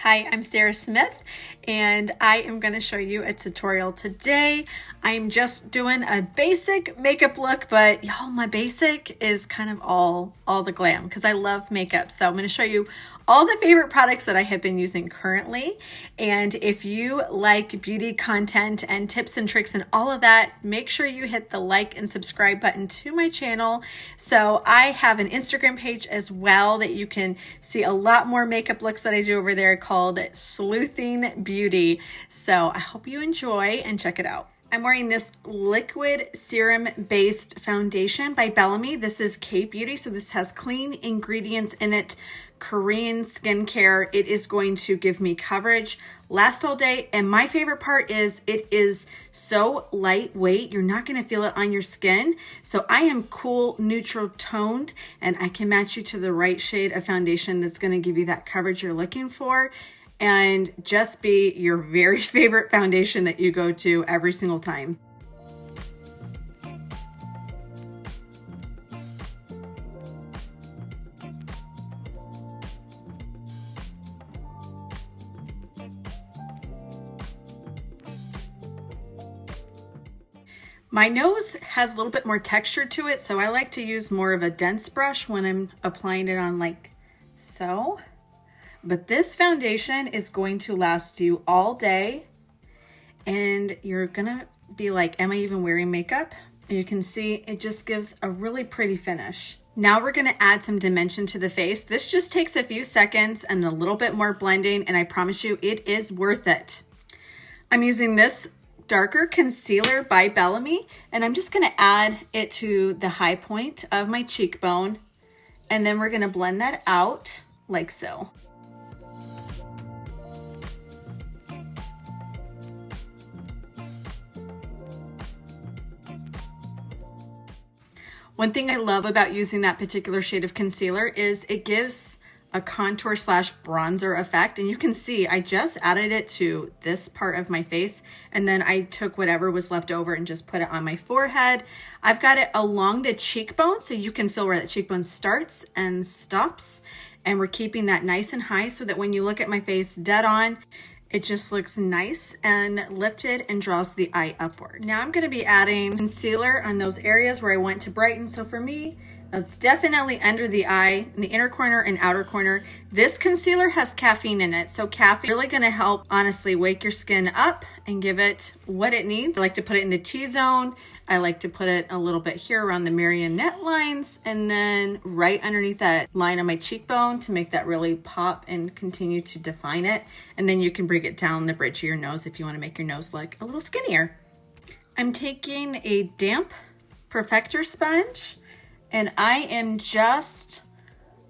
Hi, I'm Sarah Smith, and I am going to show you a tutorial today. I'm just doing a basic makeup look, but y'all, my basic is kind of all the glam because I love makeup. So I'm going to show you all the favorite products that I have been using currently. And if you like beauty content and tips and tricks and all of that, make sure you hit the like and subscribe button to my channel. So I have an Instagram page as well that you can see a lot more makeup looks that I do over there called Sleuthing Beauty. So I hope you enjoy and check it out. I'm wearing this liquid serum based foundation by Bellamy. This is K-Beauty, so this has clean ingredients in it, Korean skincare. It is going to give me coverage, last all day, and my favorite part is it is so lightweight, you're not going to feel it on your skin. So I am cool, neutral toned, and I can match you to the right shade of foundation that's going to give you that coverage you're looking for and just be your very favorite foundation that you go to every single time. My nose has a little bit more texture to it, so I like to use more of a dense brush when I'm applying it on like so. But this foundation is going to last you all day, and you're gonna be like, am I even wearing makeup? And you can see it just gives a really pretty finish. Now we're gonna add some dimension to the face. This just takes a few seconds and a little bit more blending, and I promise you it is worth it. I'm using this darker concealer by Bellamy, and I'm just gonna add it to the high point of my cheekbone, and then we're gonna blend that out like so. One thing I love about using that particular shade of concealer is it gives a contour slash bronzer effect. And you can see I just added it to this part of my face, and then I took whatever was left over and just put it on my forehead. I've got it along the cheekbone, so you can feel where the cheekbone starts and stops. And we're keeping that nice and high so that when you look at my face dead on, it just looks nice and lifted and draws the eye upward. Now I'm gonna be adding concealer on those areas where I want to brighten. So for me, that's definitely under the eye, in the inner corner and outer corner. This concealer has caffeine in it. So caffeine really gonna help, honestly, wake your skin up and give it what it needs. I like to put it in the T-zone. I like to put it a little bit here around the marionette lines, and then right underneath that line on my cheekbone to make that really pop and continue to define it. And then you can bring it down the bridge of your nose if you want to make your nose look a little skinnier. I'm taking a damp perfector sponge, and I am just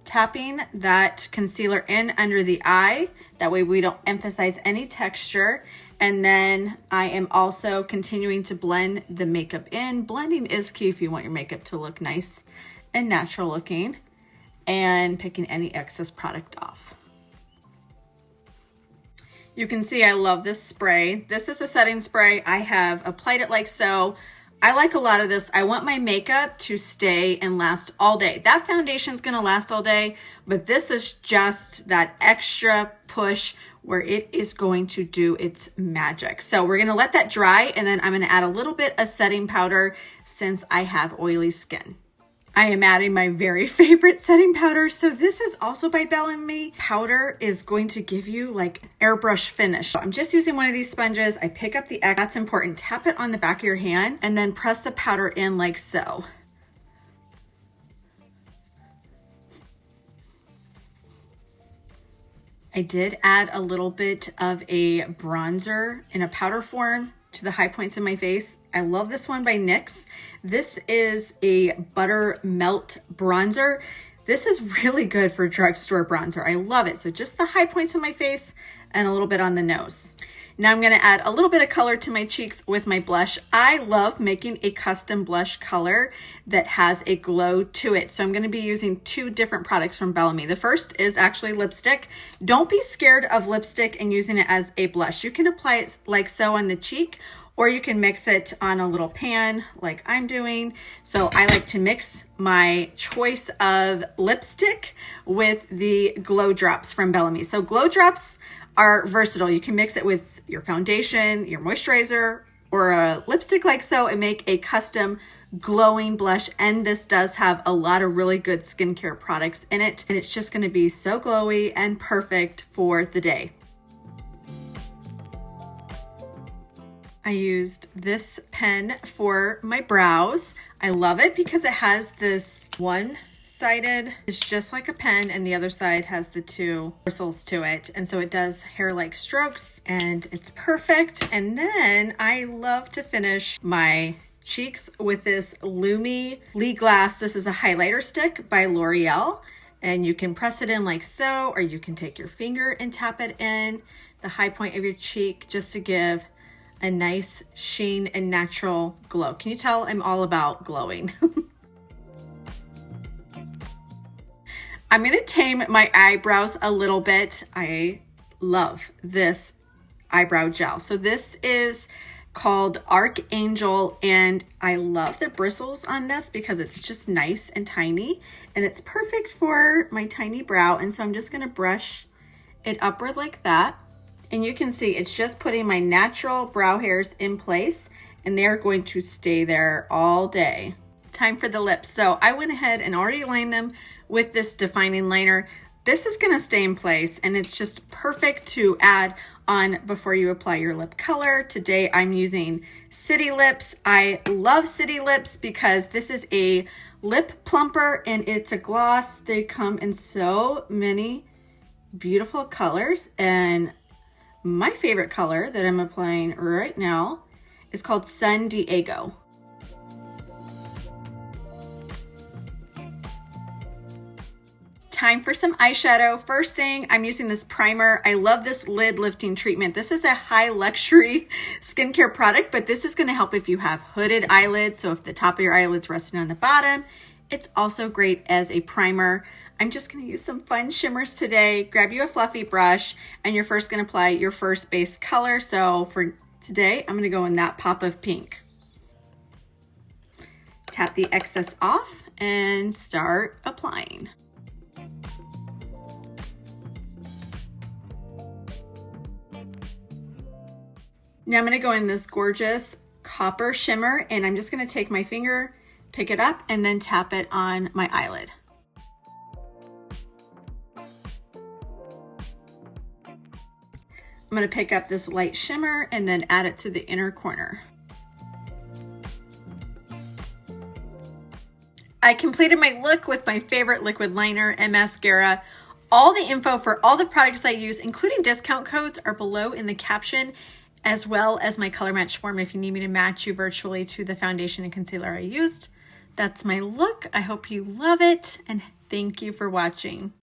tapping that concealer in under the eye. That way we don't emphasize any texture. And then I am also continuing to blend the makeup in. Blending is key if you want your makeup to look nice and natural looking, and picking any excess product off. You can see I love this spray. This is a setting spray. I have applied it like so. I like a lot of this. I want my makeup to stay and last all day. That foundation is gonna last all day, but this is just that extra push where it is going to do its magic. So we're gonna let that dry, and then I'm gonna add a little bit of setting powder since I have oily skin. I am adding my very favorite setting powder. So this is also by Bellamy. Powder is going to give you like airbrush finish. So I'm just using one of these sponges. I pick up the X, that's important. Tap it on the back of your hand and then press the powder in like so. I did add a little bit of a bronzer in a powder form to the high points of my face. I love this one by NYX. This is a butter melt bronzer. This is really good for drugstore bronzer. I love it. So just the high points of my face and a little bit on the nose. Now I'm gonna add a little bit of color to my cheeks with my blush. I love making a custom blush color that has a glow to it. So I'm gonna be using two different products from Bellamy. The first is actually lipstick. Don't be scared of lipstick and using it as a blush. You can apply it like so on the cheek, or you can mix it on a little pan like I'm doing. So I like to mix my choice of lipstick with the Glow Drops from Bellamy. So Glow Drops are versatile. You can mix it with your foundation, your moisturizer, or a lipstick like so, and make a custom glowing blush. And this does have a lot of really good skincare products in it, and it's just going to be so glowy and perfect for the day. I used this pen for my brows. I love it because it has this one-sided, it's just like a pen, and the other side has the two bristles to it. And so it does hair-like strokes, and it's perfect. And then I love to finish my cheeks with this Lumi Lee Glass. This is a highlighter stick by L'Oreal, and you can press it in like so, or you can take your finger and tap it in the high point of your cheek just to give a nice sheen and natural glow. Can you tell I'm all about glowing? I'm gonna tame my eyebrows a little bit. I love this eyebrow gel. So this is called Archangel, and I love the bristles on this because it's just nice and tiny, and it's perfect for my tiny brow. And so I'm just gonna brush it upward like that. And you can see it's just putting my natural brow hairs in place, and they're going to stay there all day. Time for the lips. So I went ahead and already lined them with this defining liner. This is gonna stay in place, and it's just perfect to add on before you apply your lip color. Today I'm using City Lips. I love City Lips because this is a lip plumper and it's a gloss. They come in so many beautiful colors, and my favorite color that I'm applying right now is called San Diego. Time for some eyeshadow. First thing, I'm using this primer. I love this lid lifting treatment. This is a high luxury skincare product, but this is gonna help if you have hooded eyelids. So if the top of your eyelid's resting on the bottom, it's also great as a primer. I'm just gonna use some fun shimmers today. Grab you a fluffy brush, and you're first gonna apply your first base color. So for today, I'm gonna go in that pop of pink. Tap the excess off and start applying. Now I'm gonna go in this gorgeous copper shimmer, and I'm just gonna take my finger, pick it up, and then tap it on my eyelid. I'm gonna pick up this light shimmer and then add it to the inner corner. I completed my look with my favorite liquid liner and mascara. All the info for all the products I use, including discount codes, are below in the caption, as well as my color match form if you need me to match you virtually to the foundation and concealer I used. That's my look. I hope you love it, and thank you for watching.